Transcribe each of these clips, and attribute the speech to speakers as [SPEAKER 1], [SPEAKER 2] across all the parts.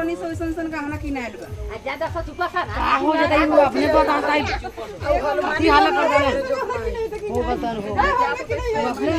[SPEAKER 1] पानी से वैसन गहना किनाइल बा।
[SPEAKER 2] ज्यादा सच पका ना
[SPEAKER 3] का हो जाता है अपने बताता है की हालत कर देना हो बता हो अपने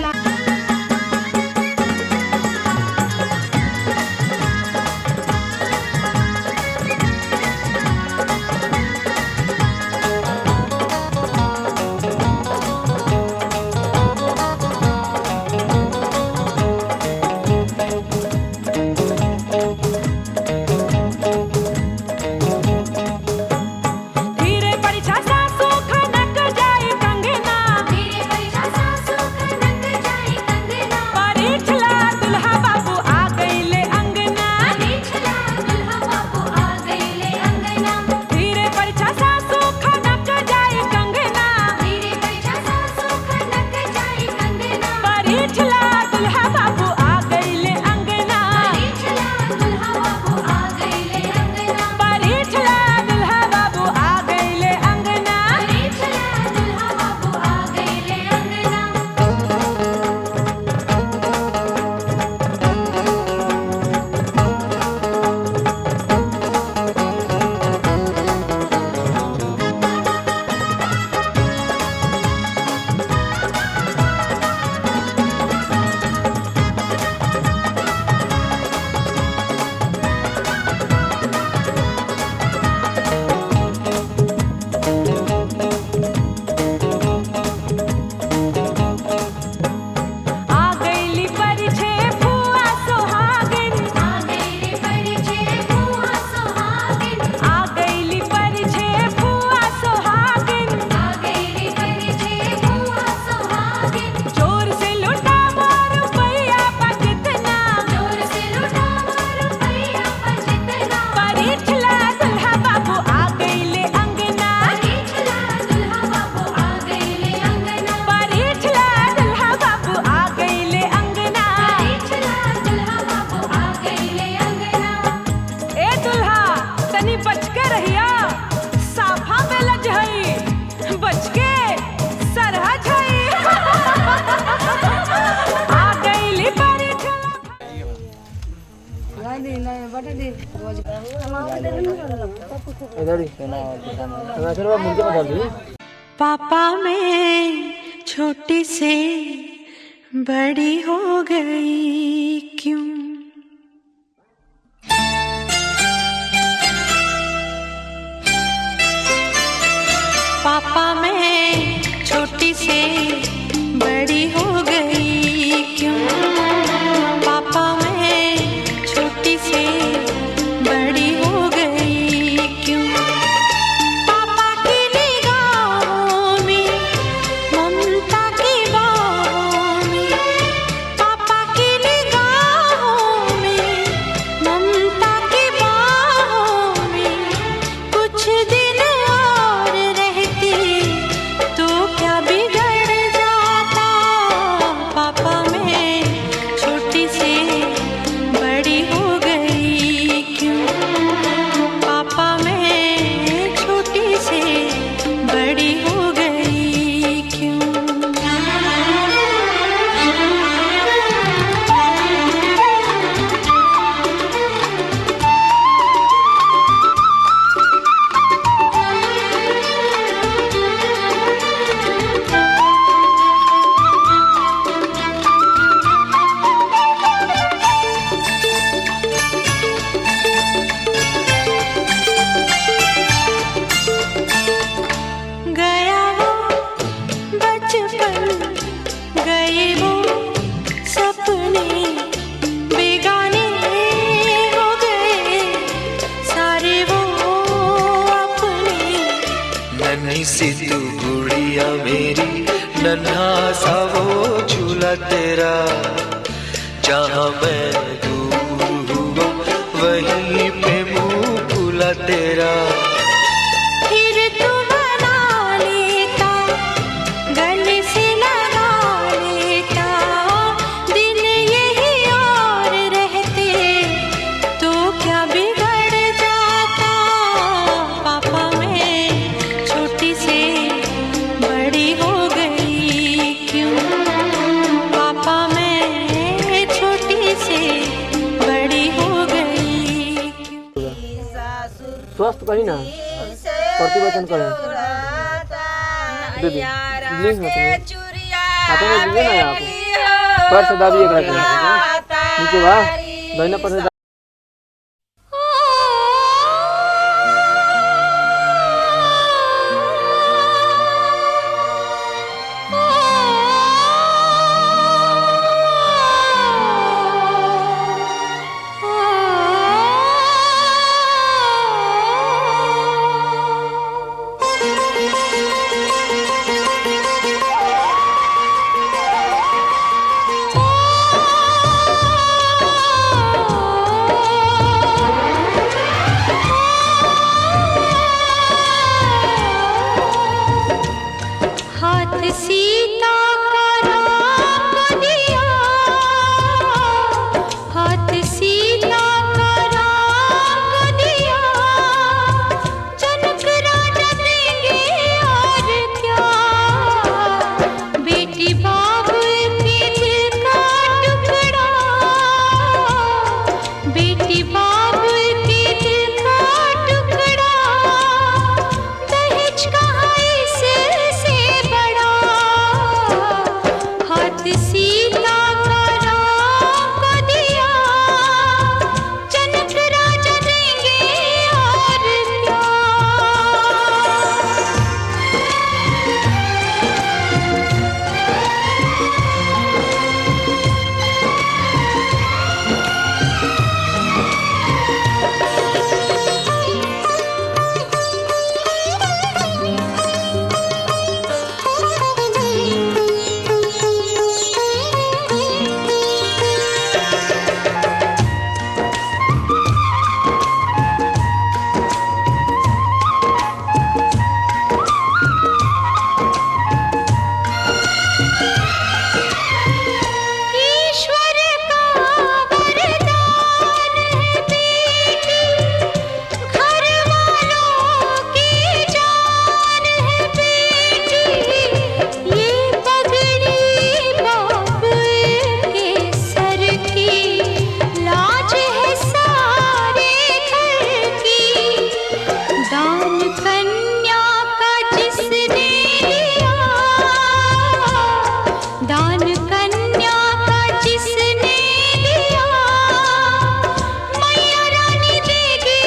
[SPEAKER 4] पापा मैं छोटी से बड़ी हो गई क्यों? पापा मैं छोटी से बड़ी हो गई क्यों? पापा मैं छोटी से बड़ी हो गई क्यों? पापा की निगाहों में ममता की बाहों में, पापा की निगाहों में ममता की बाहों में कुछ दिन और रहती तो क्या बिगड़ जाता? पापा मैं छोटी से बड़ी हो गई क्यों? पापा मैं छोटी से बड़ी हो गई क्यों? गया वो बचपन, गए वो सपने, बेगाने हो गए सारे वो अपने।
[SPEAKER 5] नन्ही सी तू गुड़िया मेरी, नन्हा सा वो झूला तेरा, जहाँ मैं दूर हुआ वहीं पे मुँह खुला तेरा।
[SPEAKER 4] फिर तू बना लेता, गले से लगा लेता, दिन यही और रहते तो क्या बिगड़ जाता? पापा मैं छोटी से बड़ी हो गई क्यों? पापा मैं छोटी से बड़ी हो गई क्यों?
[SPEAKER 2] स्वस्थ कही ना प्रतिवचन करें दीदी इंग्लिश में हाथों में लीजिए ना आप पैर से दाबिए नीचे वाह दाहिना पैर से
[SPEAKER 4] सीता का राम दिया, हाथ सीता का राम दिया, जनक राजा देंगे और क्या, बेटी बाप के दिल का टुकड़ा, बेटी बाप के दिल का टुकड़ा, दहेज कहाँ इससे बड़ा, हाथ सीता का राम को दिया, जनक राजा देंगे और क्या। ईश्वर का वरदान है बेटी, घर वालों की जान है बेटी, ये पगड़ी बाप के सर की, लाज है सारे घर की, दान कन्या का जिसने लिया, दान कन्या का जिसने लिया, मैया रानी देगी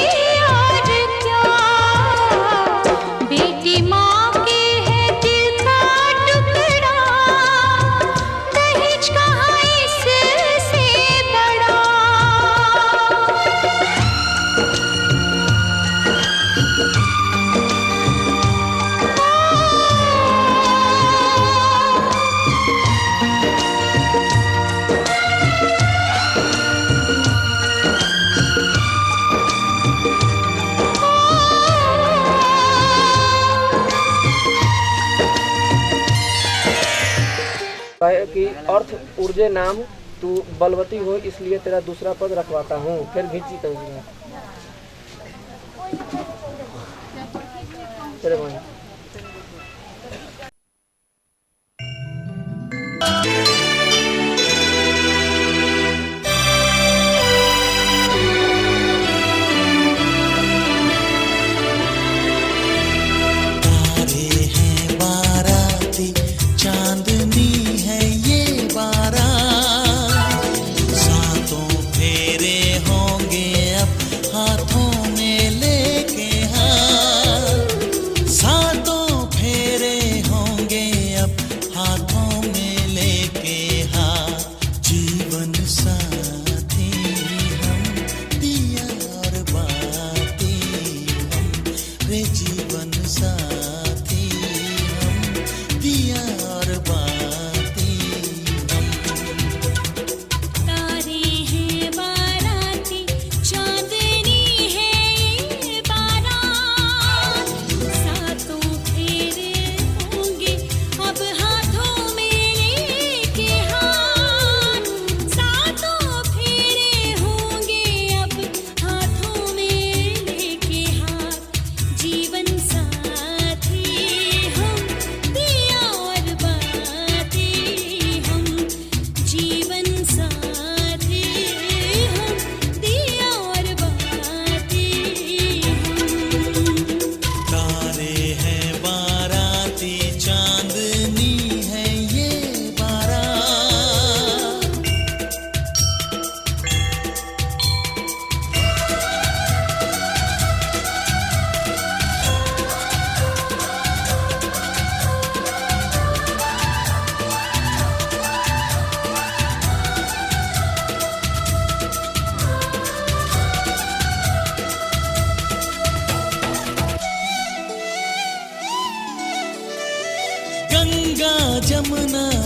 [SPEAKER 4] और क्या, बेटी माँ के है दिल का टुकड़ा, दहेज कहाँ इससे बड़ा।
[SPEAKER 2] कि अर्थ ऊर्जे नाम तू बलवती हो इसलिए तेरा दूसरा पद रखवाता हूँ। फिर घिंची करूँगा तेरे भाई
[SPEAKER 6] चांदनी है ये बारात, सातों फेरे होंगे अब हाथों में लेके हाथ, साथ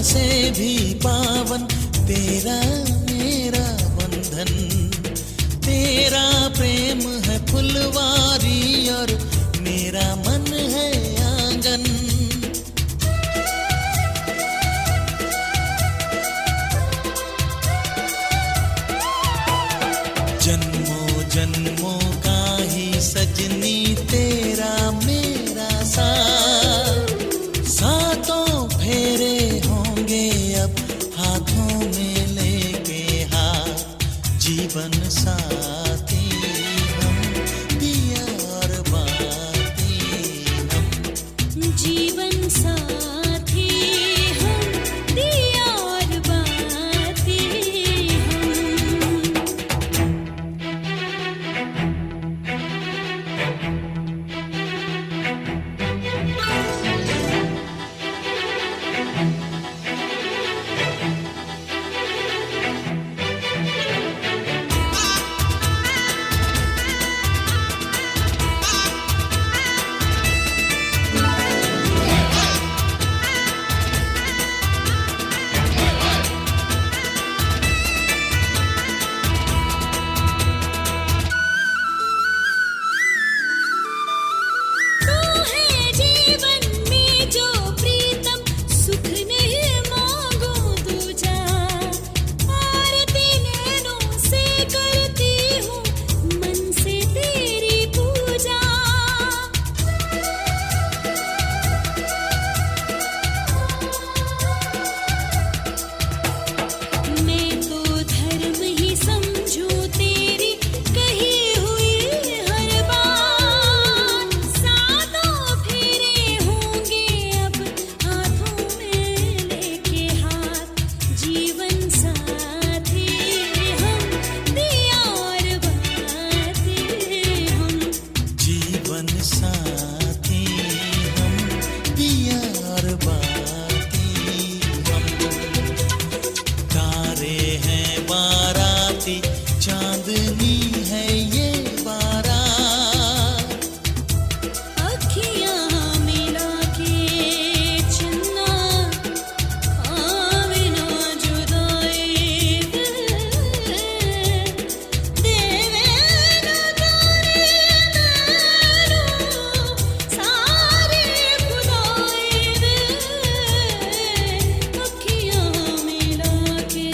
[SPEAKER 6] से भी पावन तेरा मेरा बंधन। तेरा प्रेम है फुलवारी और मेरा मन है आंगन। जन्मों जन्मों का ही सजनी तेरा मेरा साथ। सातों फेरे होंगे अब हाथों में लेके हाथ। जीवन साथी हम दिया और बाती हम।
[SPEAKER 4] जीवन साथी हम दिया और बाती हम। तू है जीवन में जो प्रीतम सुख नहीं मांगो दूजा। आरती नैनों से करती हूँ मन से तेरी पूजा। मैं तो धर्म ही समझूं तेरी कही हुई हर बात। सातों फेरे होंगे अब हाथों में लेके हाथ। जीवन साथी हम दिया और बाती हम।
[SPEAKER 6] जीवन साथी हम दिया और बाती हम। तारे हैं बाराती चांदनी है ये बारात।
[SPEAKER 4] अखियाँ मिला के चन्ना आवे ना जुदाई देवे ना तारे नैनों सारे खुदाई दे। अखियाँ मिला के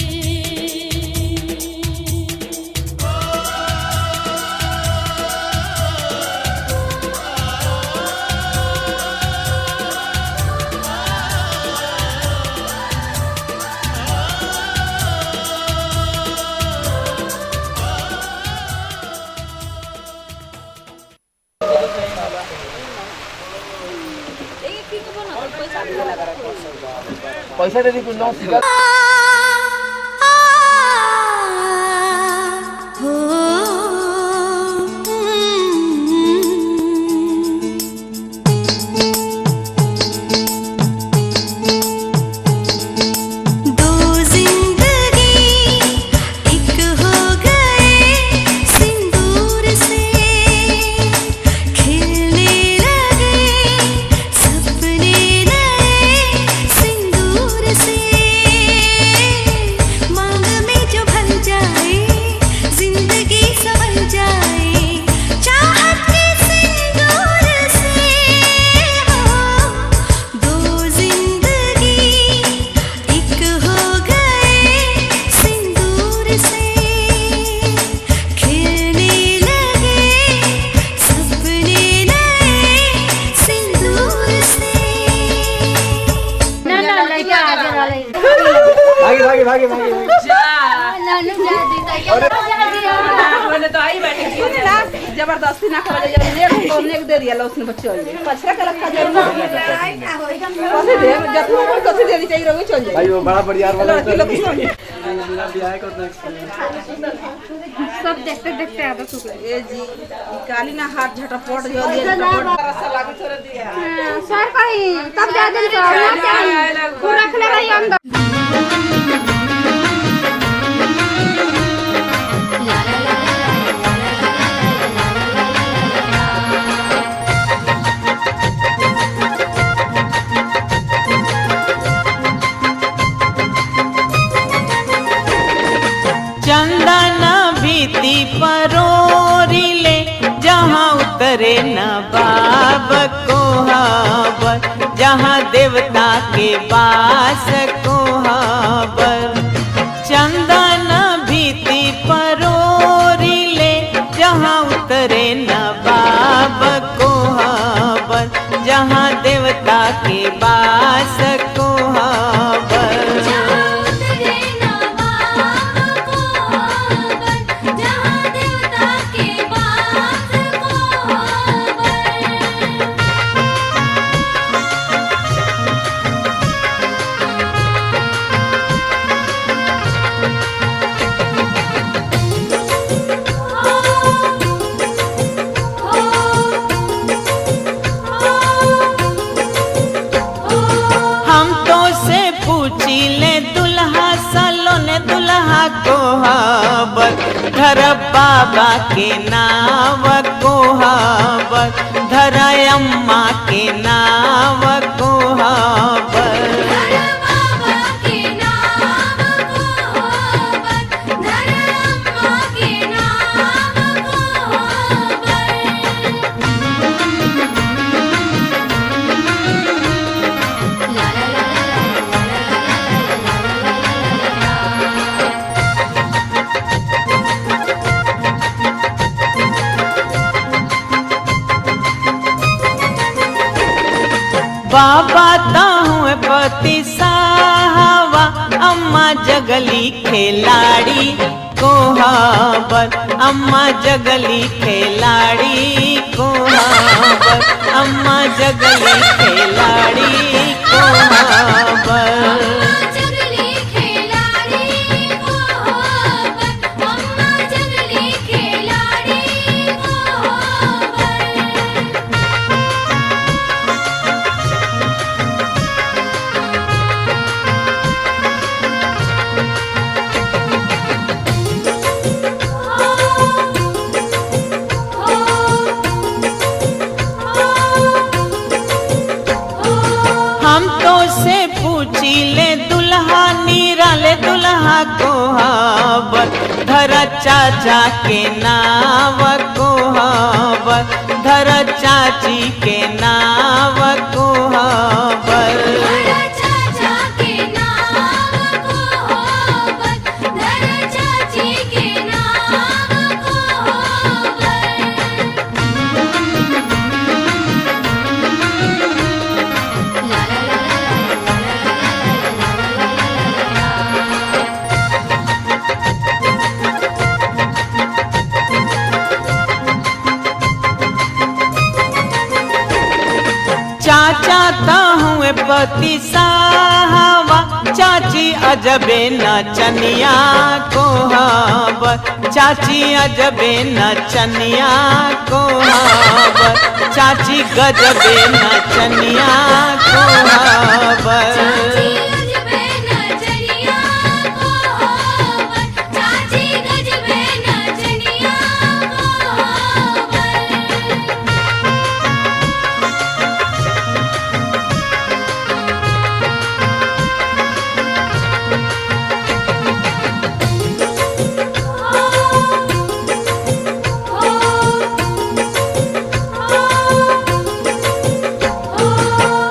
[SPEAKER 2] पैसा दे दी कुछ नौ सिक्का।
[SPEAKER 4] दो जिंदगी एक हो गए सिंदूर से। खिलने लगे सपने नए सिंदूर से। मांग में जो भर जाए जिंदगी संभल जाए। चाहत के सिंदूर से हो दो जिंदगी एक हो गए सिंदूर से। खिलने लगे सपने नए सिंदूर से।
[SPEAKER 2] भागी भागी भागी भागी
[SPEAKER 1] मैंने तो आई बैठी थी ना, जबरदस्ती ना करा जाए। नेक दे दिया लो उसने बच्चे वाले पछरा का रखा जाए। कैसे दे जब कोई कैसे दे दी चाहिए रोगी चल जाए।
[SPEAKER 2] भाई वो बड़ा परिवार वाला
[SPEAKER 1] लड़की लोग क्यों नहीं?
[SPEAKER 2] ब्याह करता है।
[SPEAKER 3] सब देखते देखते आदत हो गई।
[SPEAKER 1] ए जी काली ना हाथ झटपट जो दिए झटपट रसा लागे छोड़ दिया।
[SPEAKER 3] सर कहीं तब जा दिन तो पूरा रख ले रही अंदर।
[SPEAKER 7] उतरे न बाब कोहाबर, जहाँ देवता के वास कोहाबर। चंदन भीति परोरी ले, जहाँ उतरे न बाब कोहाबर, जहाँ देवता के वास कोहाबर। कोहाबर धर बाबा के नाव कोहाबर, धर अम्मा के नाव कोहाबर। बाबा ताहू पति साहवा, अम्मा जगली खिलाड़ी कोहाबर, अम्मा जगली खिलाड़ी कोहाबर, अम्मा जगली खिलाड़ी कोहाबर। हम तो से पूछी ले दुल्हा निराले दुल्हा कोहाबर, धर चाचा के नाव कोहाबर, धर चाची के नाव कोहाबर। चाचा ताहू पति साहवा, चाची अजबे नचनिया कोहाबर, चाची अजबे नचनिया कोहाबर, चाची गजबे नचनिया कोहाबर।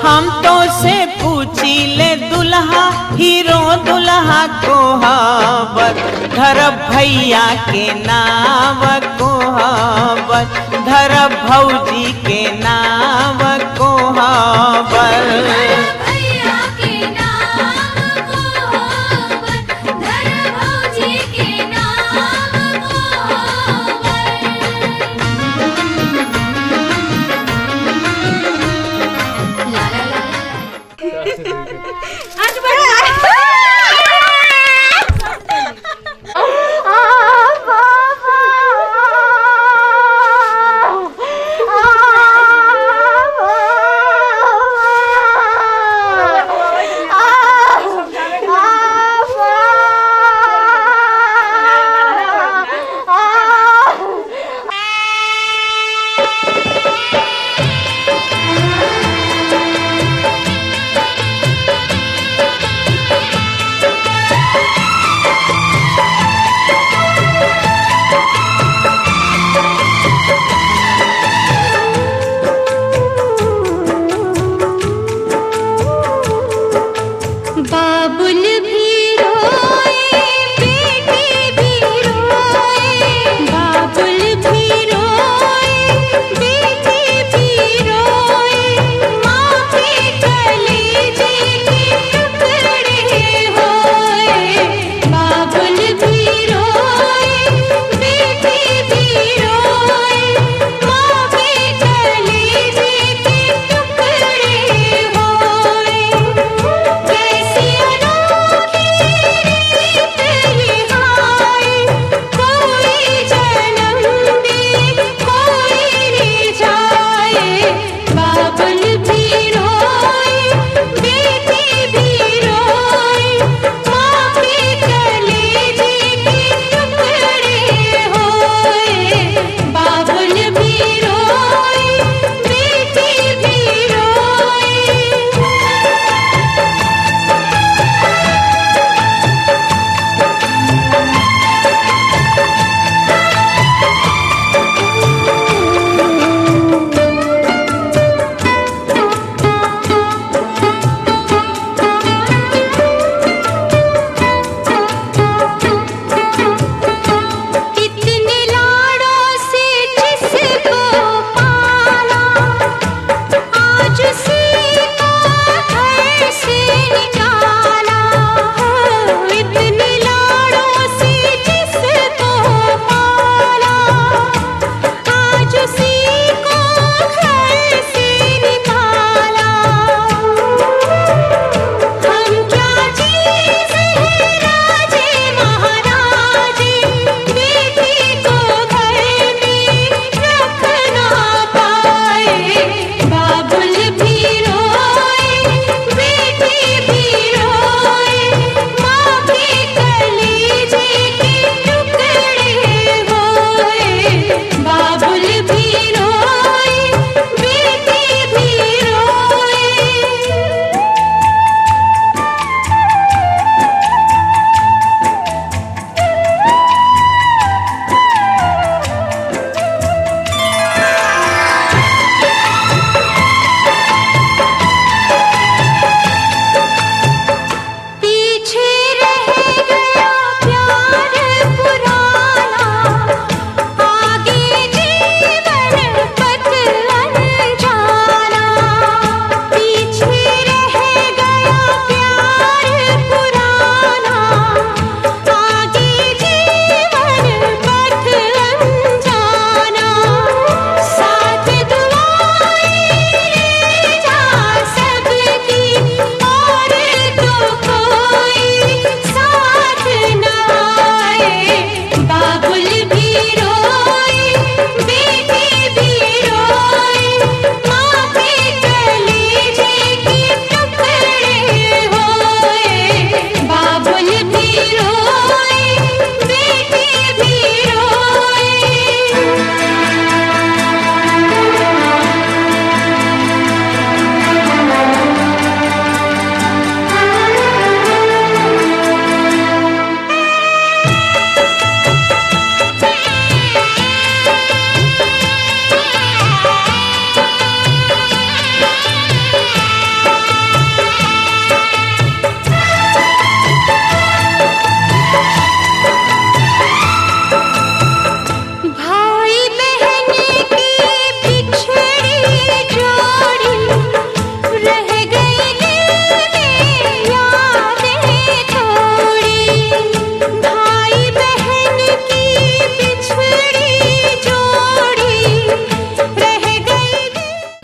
[SPEAKER 7] हम तो से पूछी ले दुल्हा हीरो दुल्हा कोहाबर, धर भैया के नाव कोहाबर, धर भौजी के नाव कोहाबर।